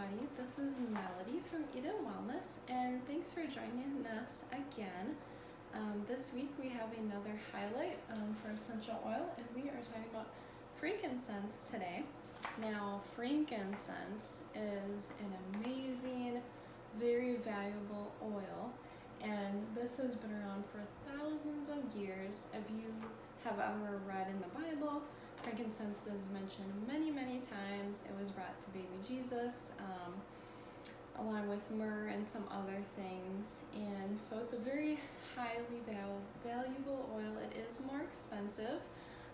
everybody. This is Melody from Eden Wellness, and thanks for joining us again. This week we have another highlight for essential oil, and we are talking about frankincense today. Now, frankincense is an amazing, very valuable oil, and this has been around for thousands of years. If you have ever read in the Bible, frankincense is mentioned many, many times. It was brought to baby Jesus, along with myrrh and some other things. And so it's a very highly valuable oil. It is more expensive,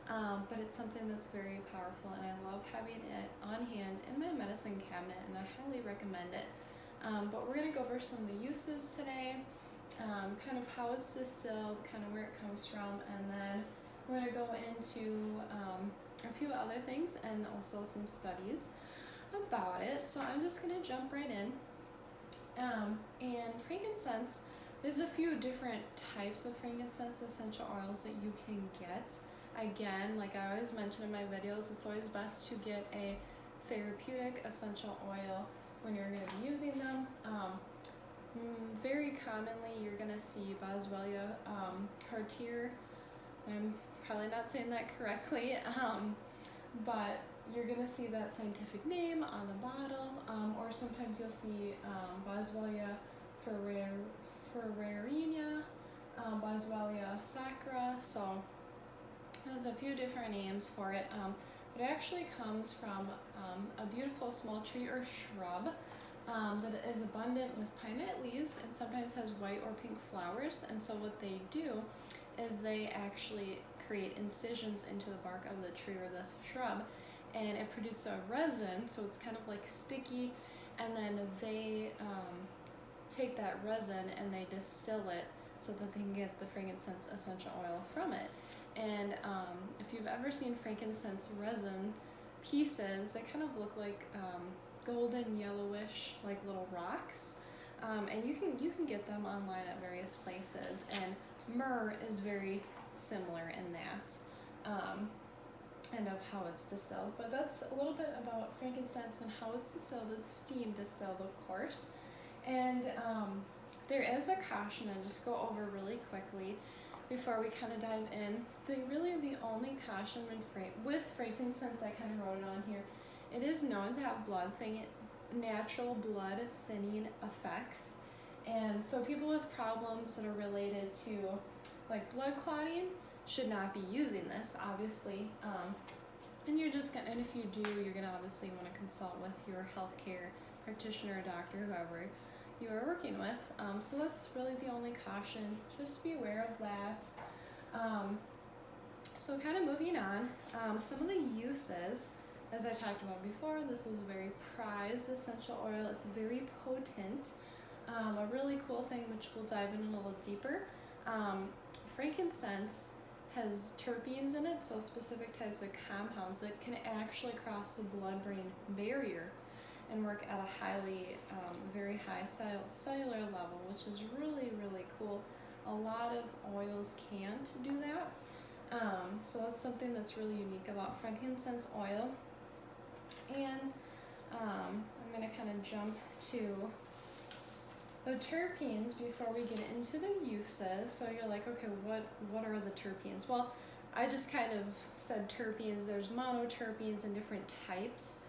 but it's something that's very powerful, and I love having it on hand in my medicine cabinet, and I highly recommend it. But we're going to go over some of the uses today, kind of how it's distilled, kind of where it comes from, and then we're going to go into a few other things and also some studies about it. So I'm just going to jump right in. And frankincense, there's a few different types of frankincense essential oils that you can get. Again, like I always mention in my videos, it's always best to get a therapeutic essential oil when you're going to be using them. Very commonly, you're going to see Boswellia cartier. I'm probably not saying that correctly, but you're going to see that scientific name on the bottle, or sometimes you'll see Boswellia ferrarinia, Boswellia sacra. So there's a few different names for it, but it actually comes from a beautiful small tree or shrub that is abundant with pinnate leaves and sometimes has white or pink flowers. And so what they do is they actually create incisions into the bark of the tree or this shrub, and it produces a resin, so it's kind of like sticky, and then they take that resin and they distill it so that they can get the frankincense essential oil from it. And if you've ever seen frankincense resin pieces, they kind of look like golden yellowish, like little rocks, and you can get them online at various places. And myrrh is very similar in that, and of how it's distilled. But that's a little bit about frankincense and how it's distilled. It's steam distilled, of course. And there is a caution I just go over really quickly before we kind of dive in. The only caution with frankincense, I kind of wrote it on here, it is known to have natural blood thinning effects. And so people with problems that are related to like blood clotting should not be using this, obviously. And if you do, you're gonna obviously want to consult with your healthcare practitioner, doctor, whoever you are working with. So that's really the only caution. Just be aware of that. So kind of moving on, some of the uses, as I talked about before, this is a very prized essential oil. It's very potent. A really cool thing, which we'll dive in a little deeper, frankincense has terpenes in it, so specific types of compounds that can actually cross the blood-brain barrier and work at a very high cellular level, which is really, really cool. A lot of oils can't do that. So that's something that's really unique about frankincense oil. And I'm going to kind of jump to the terpenes before we get into the uses. So you're like, okay, what are the terpenes? Well, I just kind of said terpenes. There's monoterpenes in different types.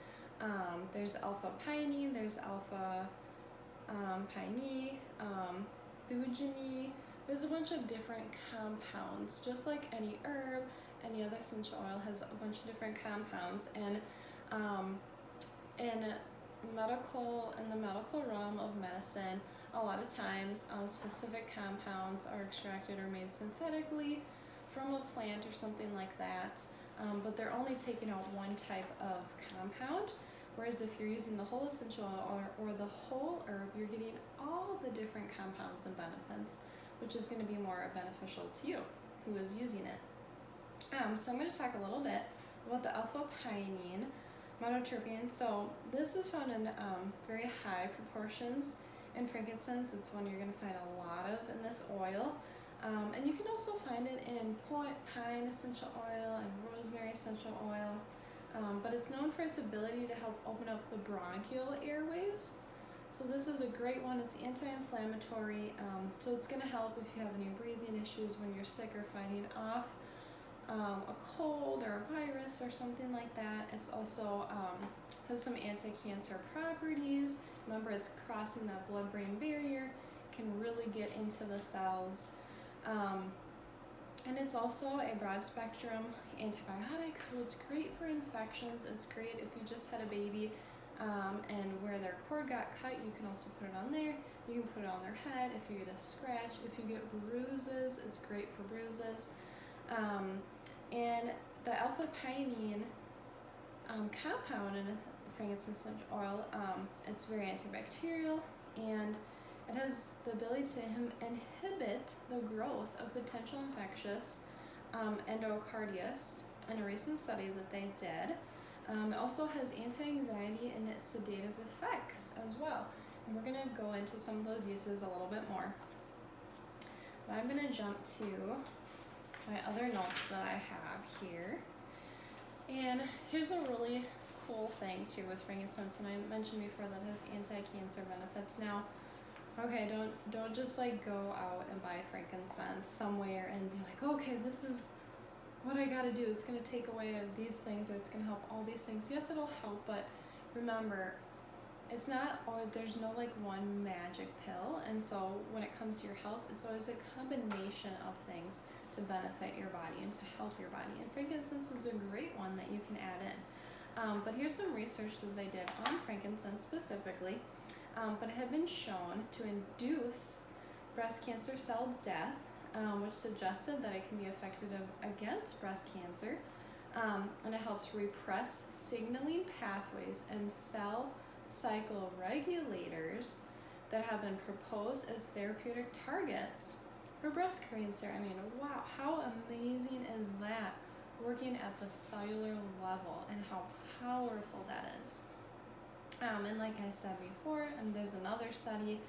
There's alpha-pinene, there's alpha-pinene, theogeny. There's a bunch of different compounds, just like any herb, any other essential oil has a bunch of different compounds. And in the medical realm of medicine, a lot of times specific compounds are extracted or made synthetically from a plant or something like that, but they're only taking out one type of compound. Whereas if you're using the whole essential oil or the whole herb, you're getting all the different compounds and benefits, which is going to be more beneficial to you who is using it. So I'm going to talk a little bit about the alpha-pinene monoterpene. So this is found in very high proportions in frankincense. It's one you're going to find a lot of in this oil. And you can also find it in pine essential oil and rosemary essential oil. but it's known for its ability to help open up the bronchial airways. So this is a great one. It's anti-inflammatory, so it's going to help if you have any breathing issues when you're sick or fighting off a cold or a virus or something like that. It's also has some anti-cancer properties. Remember, it's crossing that blood-brain barrier, can really get into the cells. And it's also a broad spectrum antibiotic, so it's great for infections. It's great if you just had a baby and where their cord got cut, you can also put it on there. You can put it on their head if you get a scratch. If you get bruises, it's great for bruises. And the alpha-pinene compound in frankincense oil, it's very antibacterial, and it has the ability to inhibit the growth of potential infectious endocarditis in a recent study that they did. It also has anti-anxiety and sedative effects as well. And we're going to go into some of those uses a little bit more. But I'm going to jump to my other notes that I have here. And here's a really cool thing too with frankincense. When I mentioned before that it has anti-cancer benefits. Now, okay, don't just like go out and buy frankincense somewhere and be like, okay, this is what I gotta do. It's gonna take away these things, or it's gonna help all these things. Yes, it'll help, but remember, it's not, or there's no like one magic pill. And so when it comes to your health, it's always a combination of things to benefit your body and to help your body. And frankincense is a great one that you can add in. But here's some research that they did on frankincense specifically. But it had been shown to induce breast cancer cell death, which suggested that it can be effective against breast cancer, and it helps repress signaling pathways and cell cycle regulators that have been proposed as therapeutic targets for breast cancer. I mean, wow, how amazing is that, working at the cellular level, and how powerful that is. And like I said before, and there's another study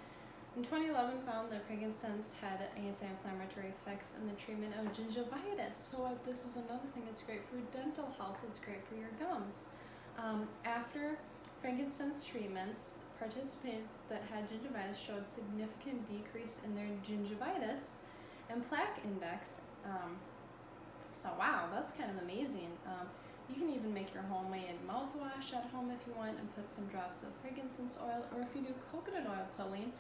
in 2011 found that frankincense had anti-inflammatory effects in the treatment of gingivitis. So this is another thing. It's great for dental health. It's great for your gums. After frankincense treatments, participants that had gingivitis showed significant decrease in their gingivitis and plaque index. So wow, that's kind of amazing. You can even make your homemade mouthwash at home if you want and put some drops of frankincense oil, or if you do coconut oil pulling,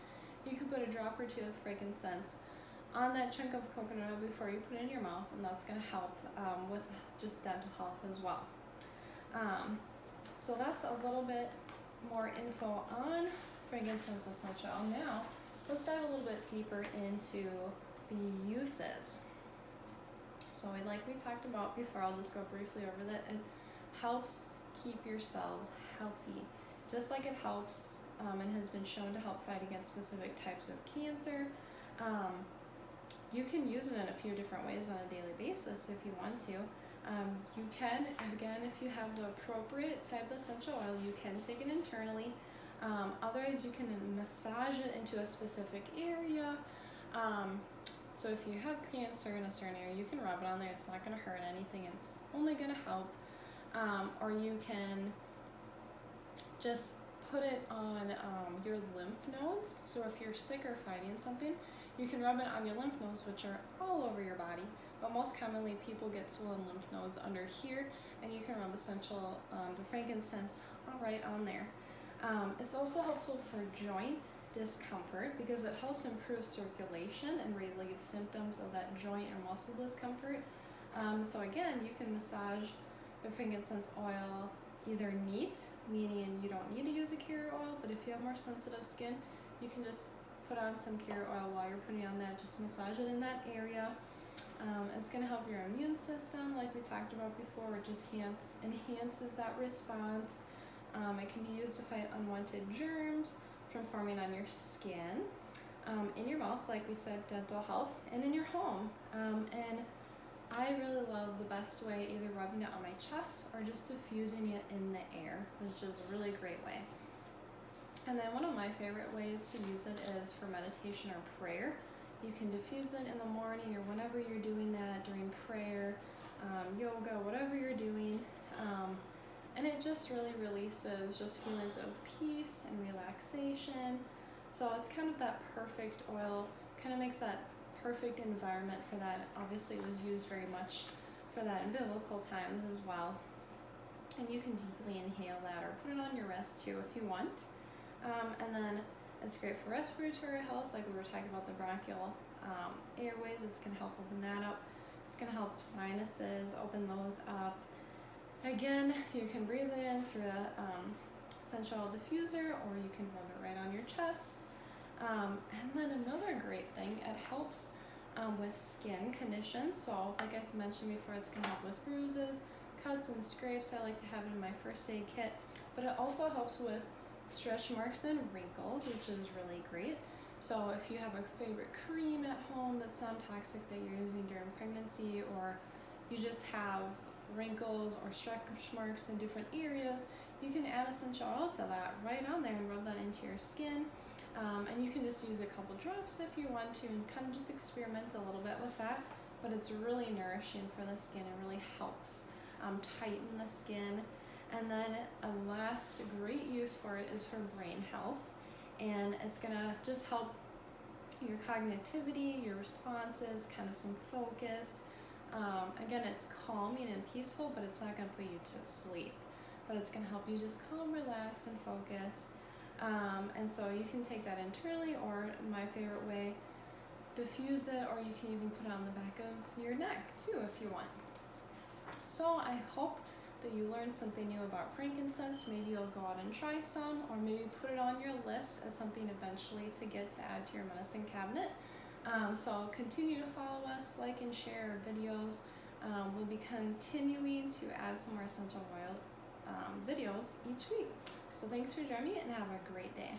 you could put a drop or two of frankincense on that chunk of coconut oil before you put it in your mouth, and that's going to help with just dental health as well. So that's a little bit more info on frankincense essential oil. Now, let's dive a little bit deeper into the uses. So like we talked about before, I'll just go briefly over that. It helps keep your cells healthy, just like it helps and has been shown to help fight against specific types of cancer. You can use it in a few different ways on a daily basis if you want to. You can, again, if you have the appropriate type of essential oil, you can take it internally. Otherwise, you can massage it into a specific area. So if you have cancer in a certain area, you can rub it on there. It's not going to hurt anything. It's only going to help. Or you can just put it on your lymph nodes. So if you're sick or fighting something, you can rub it on your lymph nodes, which are all over your body. But most commonly, people get swollen lymph nodes under here, and you can rub the frankincense right on there. It's also helpful for joint discomfort because it helps improve circulation and relieve symptoms of that joint or muscle discomfort. So again, you can massage the frankincense oil either neat, meaning you don't need to use a carrier oil, but if you have more sensitive skin, you can just put on some carrier oil while you're putting on that. Just massage it in that area. It's going to help your immune system, like we talked about before. It just enhances that response. It can be used to fight unwanted germs from forming on your skin, in your mouth, like we said, dental health, and in your home. And I really love the best way, either rubbing it on my chest or just diffusing it in the air, which is a really great way. And then one of my favorite ways to use it is for meditation or prayer. You can diffuse it in the morning or whenever you're doing that, during prayer, yoga, whatever you're doing. and it just really releases just feelings of peace and relaxation. So it's kind of that perfect oil, kind of makes that perfect environment for that. Obviously it was used very much for that in biblical times as well. And you can deeply inhale that or put it on your wrist too if you want. And then it's great for respiratory health, like we were talking about the bronchial airways. It's going to help open that up. It's going to help sinuses, open those up. Again, you can breathe it in through a essential oil diffuser, or you can rub it right on your chest. And then another great thing, it helps with skin conditions. So like I mentioned before, it's going to help with bruises, cuts, and scrapes. I like to have it in my first aid kit, but it also helps with stretch marks and wrinkles, which is really great. So if you have a favorite cream at home that's non-toxic that you're using during pregnancy, or you just have wrinkles or stretch marks in different areas, you can add essential oil to that right on there and rub that into your skin. And you can just use a couple drops if you want to, and kind of just experiment a little bit with that. But it's really nourishing for the skin. It really helps tighten the skin. And then a last great use for it is for brain health, and it's gonna just help your cognitivity, your responses, kind of some focus. Again, it's calming and peaceful, but it's not gonna put you to sleep, but it's gonna help you just calm, relax, and focus. And so you can take that internally, or my favorite way, diffuse it, or you can even put it on the back of your neck too if you want. So I hope that you learned something new about frankincense. Maybe you'll go out and try some, or maybe put it on your list as something eventually to get to add to your medicine cabinet. So continue to follow us, like and share our videos. We'll be continuing to add some more essential oil videos each week. So thanks for joining me, and have a great day.